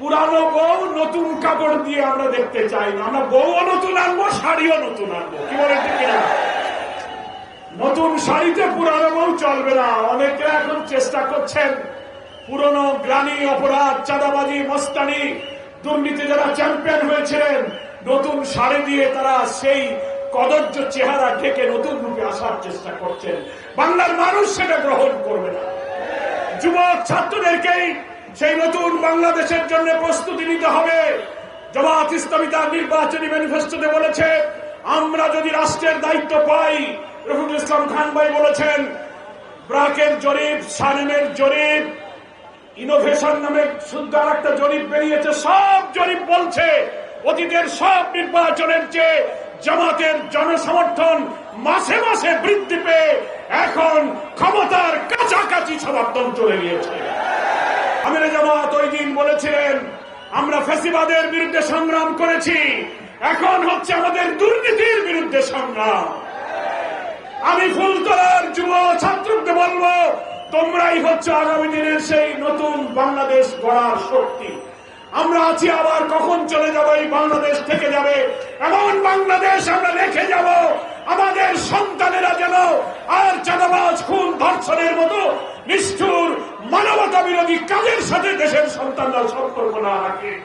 পুরানো বউ নতুন কাপড় দিয়ে আমরা দেখতে চাই না। আমরা বউও নতুন আনবো, শাড়িও নতুন আনবো। কি বলেন ঠিক না? নতুন শাড়িতে পুরানো বউ চলবে না। অনেকে এখন চেষ্টা করছেন পুরনো গ্লানি, অপরাধ, চাঁদাবাজি, মস্তানি, দুর্নীতি যারা চ্যাম্পিয়ন হয়েছিলেন, নতুন শাড়ি দিয়ে তারা সেই কদর্য চেহারা ঢেকে নতুন রূপে আসার চেষ্টা করছেন। বাংলার মানুষ সেটা গ্রহণ করবে না। যুবক ছাত্রদেরকেই সেই নতুন বাংলাদেশের জন্য প্রস্তুতি নিতে হবে। জামাত ইসলামী তার নির্বাচনী ম্যানিফেস্টোতে বলেছে, আমরা যদি রাষ্ট্রের দায়িত্ব পাই, রফিকুল ইসলাম খান ভাই বলেছেন, ব্রাকের জরিপ, সানেমের জরিপ, ইনোভেশন নামে শুদ্ধ আর একটা জরিপ বেরিয়েছে, সব জরিপ বলছে অতীতের সব নির্বাচনের চেয়ে জামাতের জনসমর্থন মাসে মাসে বৃদ্ধি পেয়ে এখন ক্ষমতার কাছাকাছি সমর্থন চলে গিয়েছে। আমিরে জামাত ওই দিন বলেছিলেন, আমরা ফ্যাসিবাদের বিরুদ্ধে সংগ্রাম করেছি, এখন হচ্ছে আমাদের দুর্নীতির বিরুদ্ধে সংগ্রাম। আমি ফুলতলার যুব ছাত্রকে বলবো, তোমরাই হচ্ছে আগামী দিনের সেই নতুন বাংলাদেশ গড়ার শক্তি। আমরা আছি, আবার কখন চলে যাবো, এই বাংলাদেশ থেকে যাবে। এমন বাংলাদেশ আমরা রেখে যাব, আমাদের সন্তানেরা যেন আর চাঁদাবাজ, খুন, ধর্ষণের মতো নিষ্ঠুর মানবতা বিরোধী কাজের সাথে দেশের সন্তানরা সম্পর্ক না রাখে।